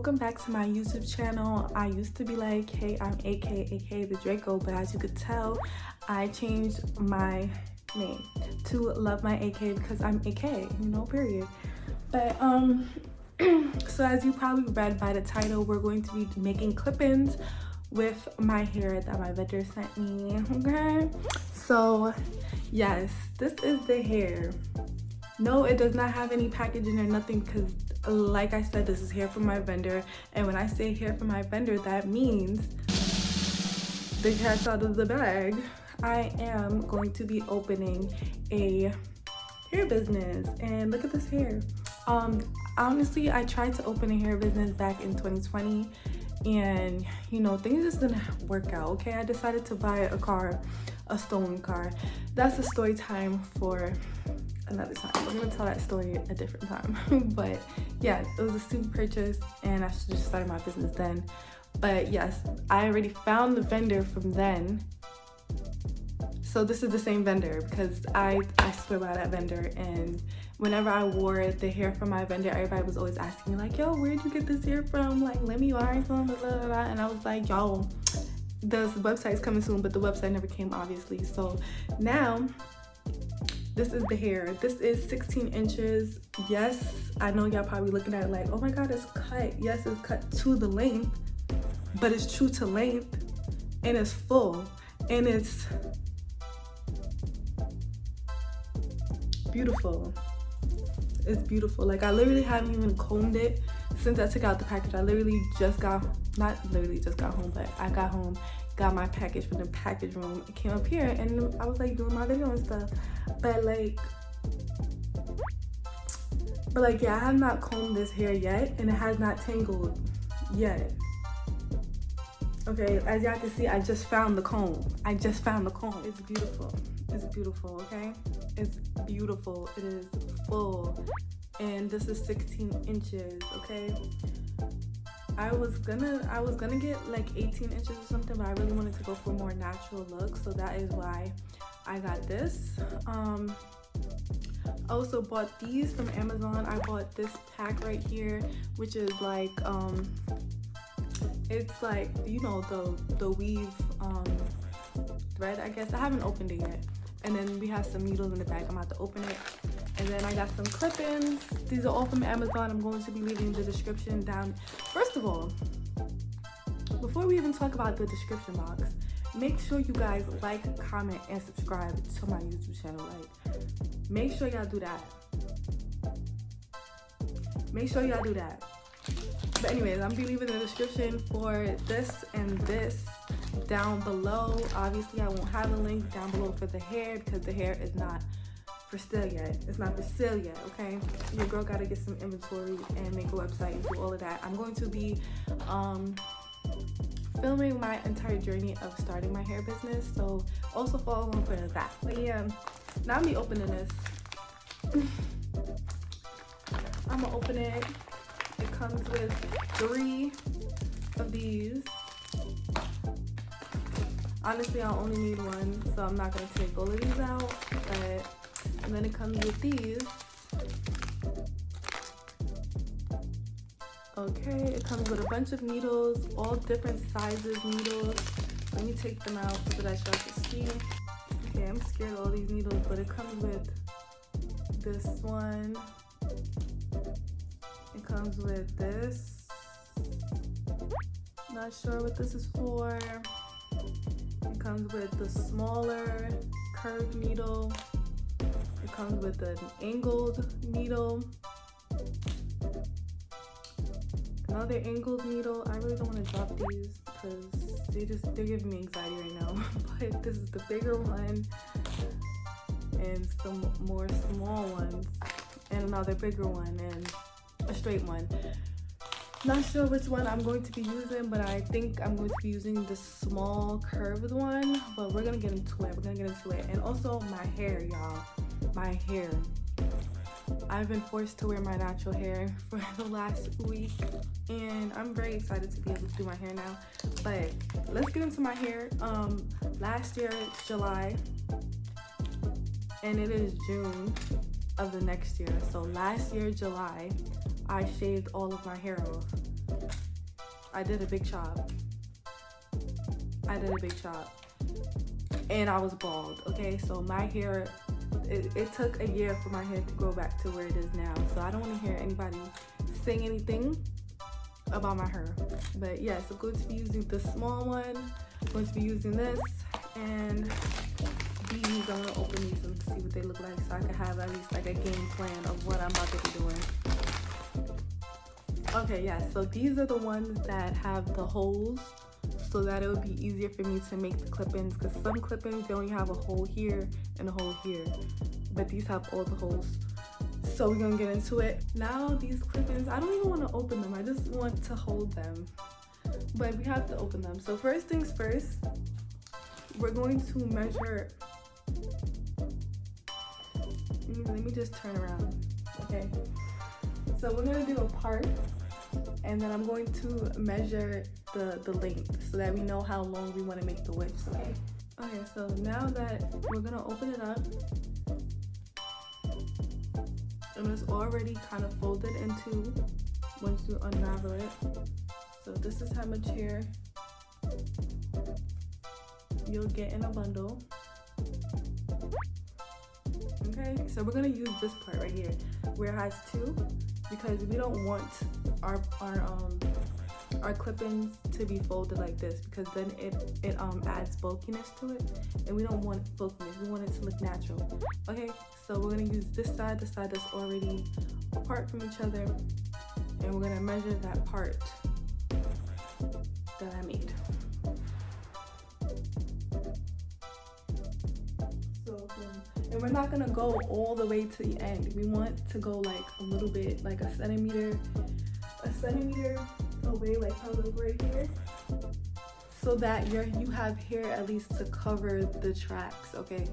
welcome back to my YouTube channel. I used to be like, hey, I'm AK, aka the Draco, but as you could tell, I changed my name to Love My AK because I'm AK, you know, period. But so as you probably read by the title, we're going to be making clip-ins with my hair that my vendor sent me. Okay, so yes, this is the hair. No, it does not have any packaging or nothing because like I said, this is hair from my vendor, and when I say hair from my vendor, that means the cat's out of the bag. I am going to be opening a hair business, and look at this hair. Honestly, I tried to open a hair business back in 2020, and you know, things just didn't work out. Okay, I decided to buy a stolen car. That's a story time for another time. We're gonna tell that story a different time. But yeah, it was a stupid purchase and I should just started my business then. But yes, I already found the vendor from then. So this is the same vendor because I swear by that vendor, and whenever I wore the hair from my vendor, everybody was always asking me like, yo, where'd you get this hair from? Like, let me buy some, blah, blah, blah. And I was like, yo, the website's coming soon, but the website never came, obviously. So now this is the hair. This is 16 inches. Yes, I know y'all probably looking at it like, oh my God, it's cut. Yes, it's cut to the length, but it's true to length, and it's full, and it's beautiful. It's beautiful. Like, I literally haven't even combed it since I took out the package. I literally not literally just got home, but I got home, got my package from the package room. It came up here and I was like doing my video and stuff. But yeah, I have not combed this hair yet, and it has not tangled yet. Okay, as y'all can see, I just found the comb. It's beautiful. It's beautiful, okay? It's beautiful. It is full. And this is 16 inches, okay? I was gonna get like 18 inches or something, but I really wanted to go for a more natural look, so that is why I got this. I also bought these from Amazon. I bought this pack right here, which is like it's like, you know, the weave thread, I guess. I haven't opened it yet. And then we have some needles in the bag. I'm about to open it. And then I got some clip-ins. These are all from Amazon. I'm going to be leaving the description down. First of all, before we even talk about the description box, make sure you guys like, comment, and subscribe to my YouTube channel. Like, make sure y'all do that. Make sure y'all do that. But anyways, I'm gonna be leaving the description for this and this down below. Obviously, I won't have a link down below for the hair because the hair is not for sale yet. It's not for sale yet, okay? Your girl gotta get some inventory and make a website and do all of that. I'm going to be filming my entire journey of starting my hair business, so also follow along for that. But yeah, now I'm gonna be opening this. I'm gonna open it. It comes with 3 of these. Honestly, I only need 1, so I'm not gonna take all of these out. And then it comes with these. Okay, it comes with a bunch of needles, all different sizes needles. Let me take them out so that y'all can see. Okay, I'm scared of all these needles, but it comes with this one. It comes with this. Not sure what this is for. It comes with the smaller curved needle. It comes with an angled needle. Another angled needle. I really don't want to drop these because they're giving me anxiety right now. But this is the bigger one, and some more small ones, and another bigger one, and a straight one. Not sure which one I'm going to be using, but I think I'm going to be using the small curved one, but we're gonna get into it. And also my hair, y'all. My hair. I've been forced to wear my natural hair for the last week, and I'm very excited to be able to do my hair now. But let's get into my hair. Last year, July, and it is June of the next year. So last year, July, I shaved all of my hair off. I did a big chop. And I was bald, okay? So my hair, it took a year for my hair to grow back to where it is now. So I don't want to hear anybody saying anything about my hair. But yes, I'm going to be using the small one. I'm going to be using this, and these, I'm gonna open these and see what they look like so I can have at least like a game plan of what I'm about to be doing. Okay, yeah, so these are the ones that have the holes so that it would be easier for me to make the clip-ins, because some clip-ins, they only have a hole here and a hole here, but these have all the holes. So we're gonna get into it. Now these clip-ins, I don't even want to open them, I just want to hold them, but we have to open them. So first things first, we're going to measure. Let me just turn around, okay? So we're gonna do a part, and then I'm going to measure the length so that we know how long we want to make the widths, okay? Okay, so now that we're gonna open it up, and it's already kind of folded in two once you unravel it. So this is how much hair you'll get in a bundle. Okay, so we're gonna use this part right here where it has two, because we don't want our clip-ins to be folded like this, because then it adds bulkiness to it, and we don't want bulkiness, we want it to look natural. Okay, so we're gonna use this side, the side that's already apart from each other, and we're gonna measure that part that I made. And we're not gonna go all the way to the end. We want to go like a little bit, like a centimeter away, like how look right here, so that you have hair at least to cover the tracks, okay?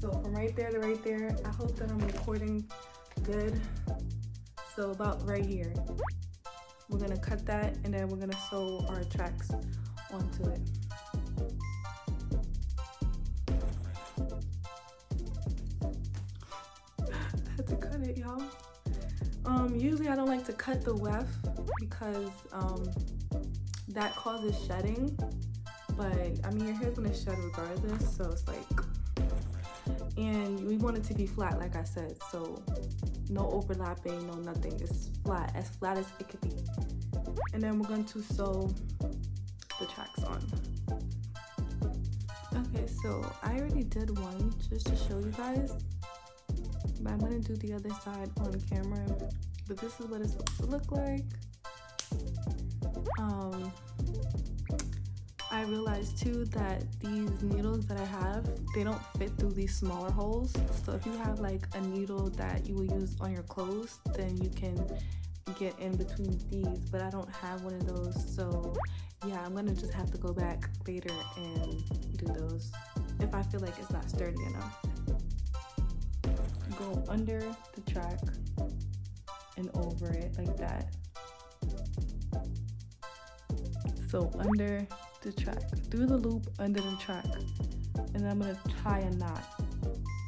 So from right there to right there, I hope that I'm recording good. So about right here, we're gonna cut that, and then we're gonna sew our tracks onto it. I had to cut it, y'all. Usually I don't like to cut the weft because that causes shedding, but I mean your hair's gonna shed regardless, so it's like, and we want it to be flat like I said, so no overlapping, no nothing. It's flat as it could be. And then we're going to sew the tracks on. Okay, so I already did one just to show you guys, but I'm gonna do the other side on camera. But this is what it's supposed to look like. I realized too that these needles that I have, they don't fit through these smaller holes. So if you have like a needle that you will use on your clothes, then you can get in between these, but I don't have one of those. So yeah, I'm gonna just have to go back later and do those if I feel like it's not sturdy enough. Go under the track and over it like that. So under the track, through the loop, under the track, and then I'm gonna tie a knot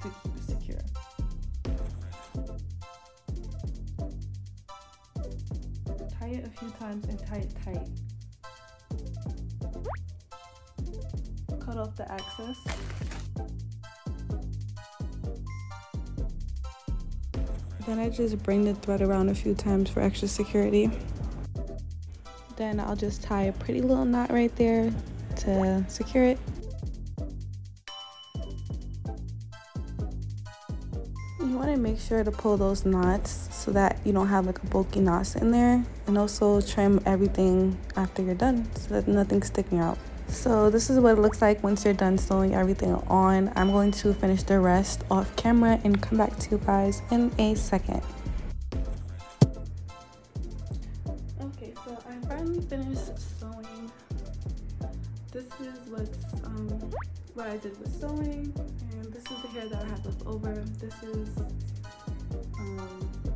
to keep it secure. Tie it a few times and tie it tight. Cut off the excess. Then I just bring the thread around a few times for extra security. Then I'll just tie a pretty little knot right there to secure it. You want to make sure to pull those knots so that you don't have like a bulky knot in there, and also trim everything after you're done so that nothing's sticking out. So this is what it looks like once you're done sewing everything on. I'm going to finish the rest off camera and come back to you guys in a second. Okay, so I finally finished sewing. This is what I did with sewing, and this is the hair that I have left over. This is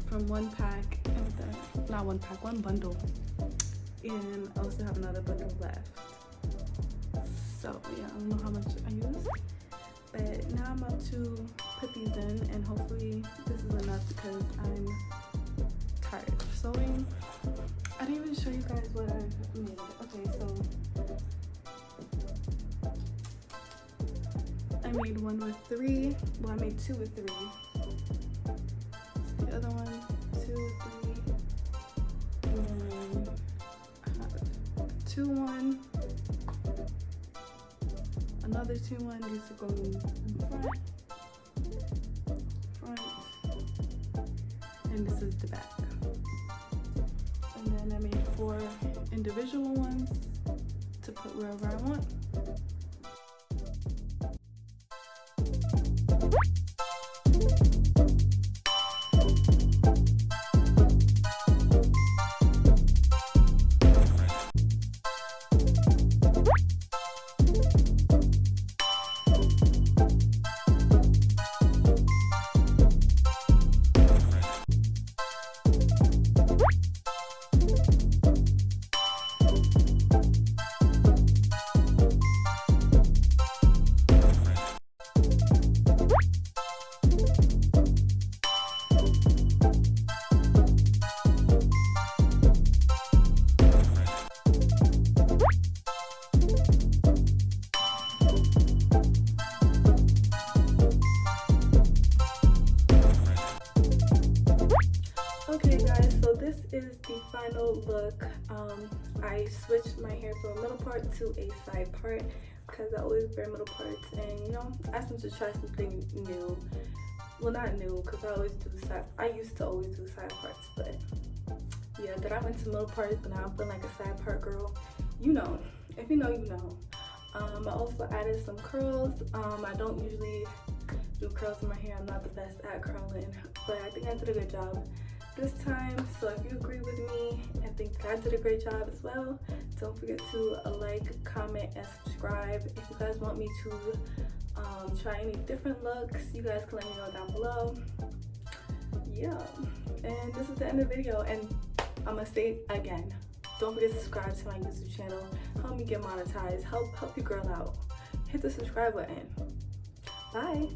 from one pack, and then not one pack, one bundle, and I also have another bundle left. So yeah, I don't know how much I used, but now I'm about to put these in, and hopefully this is enough because I'm tired of sewing. I didn't even show you guys what I made. Okay, so I made one with 3. Well, I made 2 with 3. The other one, 2 with 3. And then I have 2 1. Another 2 1. These are going in front, and this is the back. And then I made 4 individual ones to put wherever I want. Okay guys, so this is the final look. I switched my hair from a middle part to a side part because I always wear middle parts, and you know, I just wanted to try something new. Well, not new, because I used to always do side parts, but yeah, then I went to middle parts, but now I'm feeling like a side part girl. You know, if you know, you know. I also added some curls. I don't usually do curls in my hair. I'm not the best at curling, but I think I did a good job this time. So if you agree with me and think that I did a great job as well, don't forget to like, comment, and subscribe. If you guys want me to try any different looks, you guys can let me know down below. Yeah, and this is the end of the video, and I'm gonna say it again, don't forget to subscribe to my YouTube channel. Help me get monetized. Help your girl out. Hit the subscribe button. Bye.